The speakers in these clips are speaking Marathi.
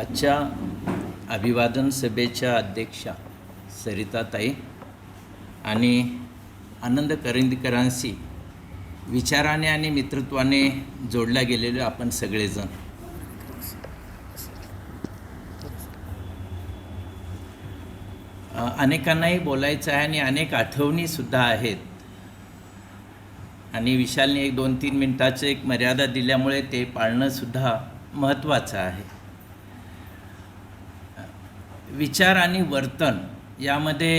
आजच्या अभिवादन सभेच्या अध्यक्षा सरिताताई आणि आनंद करंदीकरांशी विचाराने आणि मित्रत्वाने जोडल्या गेलेले आपण सगळेजण, अनेकांनाही बोलायचं आहे आणि अनेक आठवणीसुद्धा आहेत. आणि विशालने 1-2-3 मिनिटाचं एक मर्यादा दिल्यामुळे ते पाळणंसुद्धा महत्त्वाचं आहे. विचार आणि वर्तन यामध्ये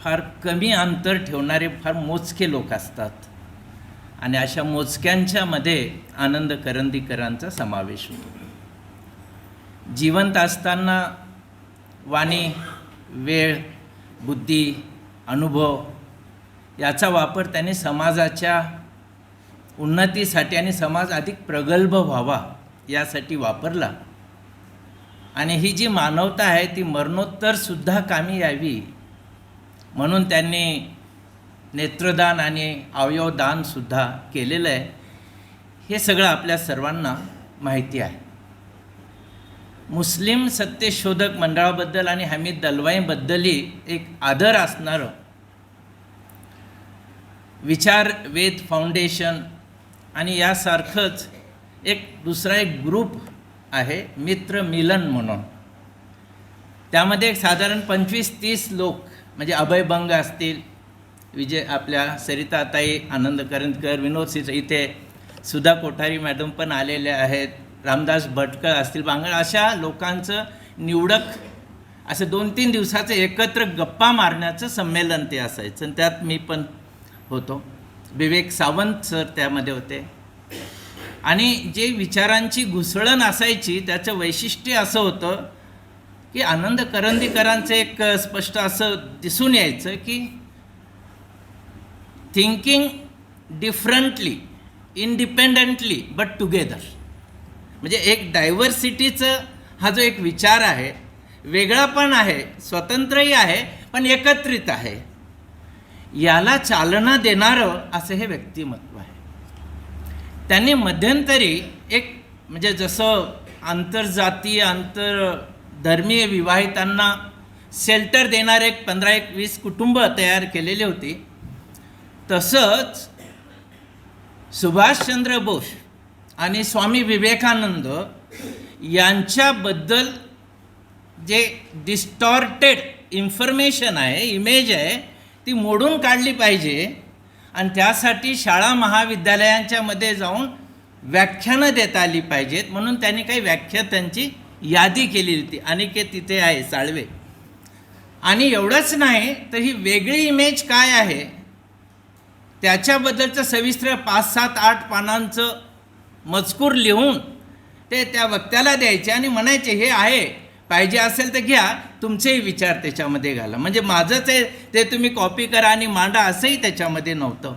फार कमी अंतर ठेवणारे फार मोजके लोक असतात आणि अशा मोजक्यांच्यामध्ये आनंद करंदीकरांचा समावेश होतो. जिवंत असताना वाणी, वेळ, बुद्धी, अनुभव याचा वापर त्याने समाजाच्या उन्नतीसाठी आणि समाज अधिक प्रगल्भ व्हावा यासाठी वापरला. आणि ही जी मानवता आहे ती मरणोत्तरसुद्धा कामी यावी म्हणून त्यांनी नेत्रदान आणि अवयवदानसुद्धा केलेलं आहे. हे सगळं आपल्या सर्वांना माहिती आहे. मुस्लिम सत्यशोधक मंडळाबद्दल आणि हमीद दलवाईबद्दलही एक आदर असणारं विचार वेद फाउंडेशन आणि यासारखंच एक दुसरा एक ग्रुप आहे मित्र मिलन म्हणून. त्यामध्ये साधारण 25-30 लोक म्हणजे अभय बंग असतील, आपल्या सरिताताई, आनंद करंदीकर, विनोद सिंह, इथे सुधा कोठारी मॅडम पण आलेले आहेत, रामदास भटकर असतील, बांगड, अशा लोकांचं निवडक असं 2-3 दिवसाचं एकत्र गप्पा मारण्याचं संमेलन ते असायचं. आणि त्यात मी पण होतो. विवेक सावंत सर त्यामध्ये होते. आणि जे विचारांची घुसळण असायची त्याचं वैशिष्ट्य असं होतं की आनंद करंदीकरांचं एक स्पष्ट असं दिसून यायचं की thinking differently, independently but together. म्हणजे एक डायव्हर्सिटीचं हा जो एक विचार आहे, वेगळा पण आहे, स्वतंत्रही आहे, पण एकत्रित आहे, याला चालना देणारं असं हे व्यक्तिमत्व आहे. त्यांनी मध्यंतरी एक म्हणजे जसं आंतरजातीय आंतरधर्मीय विवाहितांना शेल्टर देणारे 15-20 कुटुंब तयार केलेली होती, तसंच सुभाषचंद्र बोस आणि स्वामी विवेकानंद यांच्याबद्दल जे डिस्टॉर्टेड इन्फॉर्मेशन आहे, इमेज आहे, ती मोडून काढली पाहिजे. आणि त्यासाठी शाळा महाविद्यालयांच्यामध्ये जाऊन व्याख्यानं देता आली पाहिजेत म्हणून त्यांनी काही व्याख्यात्यांची यादी केली होती. अनिकेत तिथे आहे, साळवे. आणि एवढंच नाही तर ही वेगळी इमेज काय आहे त्याच्याबद्दलचं सविस्तर 5-7-8 पानांचं मजकूर लिहून ते त्या वक्त्याला द्यायचे आणि म्हणायचे हे आहे, पाहिजे असेल तर घ्या, तुमचेही विचार त्याच्यामध्ये घाला. म्हणजे माझंच आहे ते तुम्ही कॉपी करा आणि मांडा असंही त्याच्यामध्ये नव्हतं.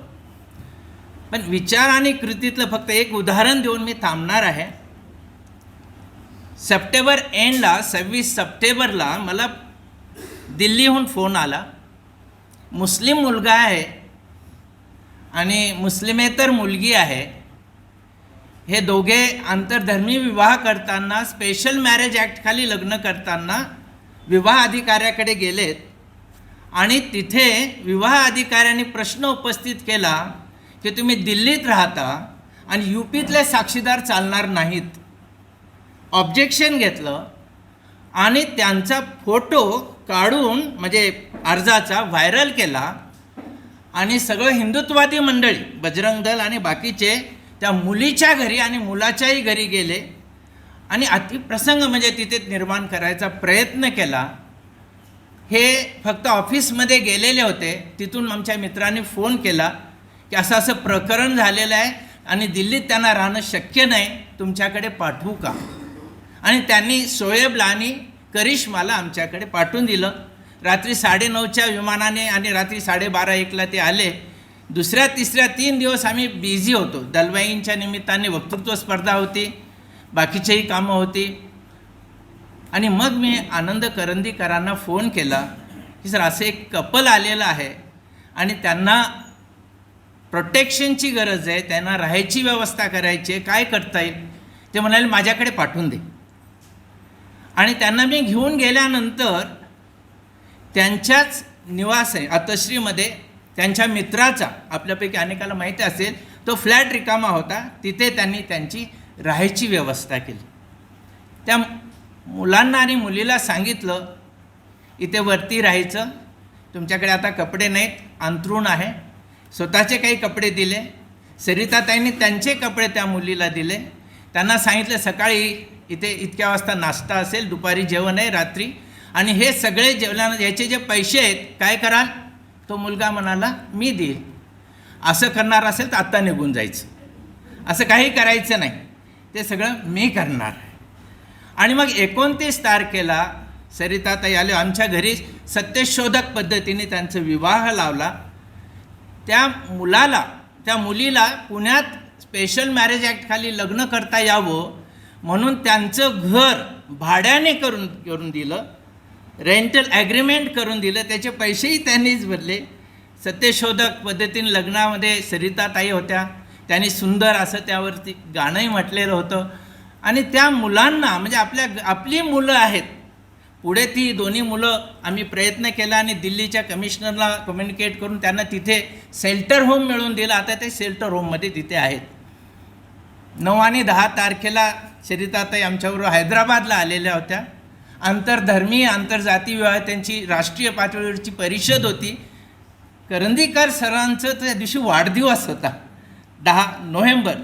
पण विचार आणि कृतीतलं फक्त एक उदाहरण देऊन मी थांबणार आहे. सप्टेंबर एंडला 26 सप्टेंबरला मला दिल्लीहून फोन आला. मुस्लिम मुलगा आहे आणि मुस्लिमेतर मुलगी आहे. हे दोघे आंतरधर्मी विवाह करताना, स्पेशल मॅरेज ॲक्टखाली लग्न करताना विवाह अधिकाऱ्याकडे गेलेत आणि तिथे विवाह अधिकाऱ्यांनी प्रश्न उपस्थित केला की तुम्ही दिल्लीत राहता आणि UPतले साक्षीदार चालणार नाहीत. ऑब्जेक्शन घेतलं आणि त्यांचा फोटो काढून म्हणजे अर्जाचा व्हायरल केला आणि सगळं हिंदुत्ववादी मंडळी, बजरंग दल आणि बाकीचे त्या मुलीच्या घरी आणि मुलाच्याही घरी गेले आणि अतिप्रसंग म्हणजे तिथे निर्माण करायचा प्रयत्न केला. हे फक्त ऑफिसमध्ये गेलेले होते. तिथून आमच्या मित्रांनी फोन केला की असं असं प्रकरण झालेलं आहे आणि दिल्लीत त्यांना राहणं शक्य नाही, तुमच्याकडे पाठवू का? आणि त्यांनी शोएबला आणि करिश्माला आमच्याकडे पाठवून दिलं. रात्री 9:30च्या विमानाने आणि रात्री 12:30-1ला ते आले. दुसऱ्या तिसऱ्या 3 दिवस आम्ही बिझी होतो. दलवाईंच्या निमित्ताने वक्तृत्व स्पर्धा होती, बाकीचेही कामं होती. आणि मग मी आनंद करंदीकरांना फोन केला की सर असं एक कपल आलेलं आहे आणि त्यांना प्रोटेक्शनची गरज आहे, त्यांना राहायची व्यवस्था करायची आहे, काय करता येईल? ते म्हणाले माझ्याकडे पाठवून दे. आणि त्यांना मी घेऊन गेल्यानंतर त्यांच्याच निवास आहे आतश्रीमध्ये त्यांच्या मित्राचा, आपल्यापैकी अनेकाला माहिती असेल, तो फ्लॅट रिकामा होता, तिथे त्यांनी त्यांची राहायची व्यवस्था केली. त्या मुलांना आणि मुलीला सांगितलं, इथे वरती राहायचं, तुमच्याकडे आता कपडे नाहीत, अंथरूण आहे. स्वतःचे काही कपडे दिले. सरिताताईंनी त्यांचे कपडे त्या मुलीला दिले. त्यांना सांगितलं सकाळी इथे इतक्या वाजता नाश्ता असेल, दुपारी जेवण आहे, रात्री, आणि हे सगळे जेवणानं याचे जे पैसे आहेत काय कराल? तो मुलगा म्हणाला मी देईल. असं करणार असेल तर आत्ता निघून जायचं, असं काही करायचं नाही, ते सगळं मी करणार. आणि मग 29 तारखेला सरिताताई आले. आमच्या घरी सत्यशोधक पद्धतीने त्यांचा विवाह लावला. त्या मुलीला पुण्यात स्पेशल मॅरेज ॲक्टखाली लग्न करता यावं म्हणून त्यांचं घर भाड्याने करून दिलं, रेंटल ॲग्रीमेंट करून दिलं, त्याचे पैसेही त्यांनीच भरले. सत्यशोधक पद्धतीने लग्नामध्ये सरिताताई होत्या. त्यांनी सुंदर असं त्यावरती गाणंही म्हटलेलं होतं. आणि त्या मुलांना म्हणजे आपली मुलं आहेत, पुढे ती दोन्ही मुलं आम्ही प्रयत्न केला आणि दिल्लीच्या कमिशनरला कम्युनिकेट करून त्यांना तिथे शेल्टर होम मिळवून दिलं. आता ते शेल्टर होममध्ये तिथे आहेत. 9 आणि 10 तारखेला सरिताताई आमच्याबरोबर हैदराबादला आलेल्या होत्या. आंतरधर्मीय आंतरजाती विवाह त्यांची राष्ट्रीय पातळीवरची परिषद होती. करंदीकर सरांचं त्या दिवशी वाढदिवस होता 10 नोव्हेंबर.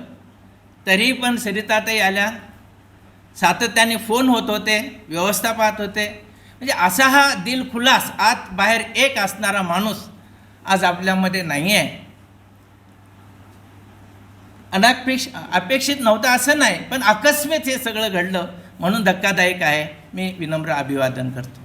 तरी पण सरिताताई आल्या, सातत्याने फोन होत होते, व्यवस्था पाहत होते. म्हणजे असा हा दिलखुलास आत बाहेर एक असणारा माणूस आज आपल्यामध्ये नाही आहे. अपेक्षित नव्हतं असं नाही, पण आकस्मिक हे सगळं घडलं म्हणून धक्कादायक आहे. मी विनम्र अभिवादन करतो.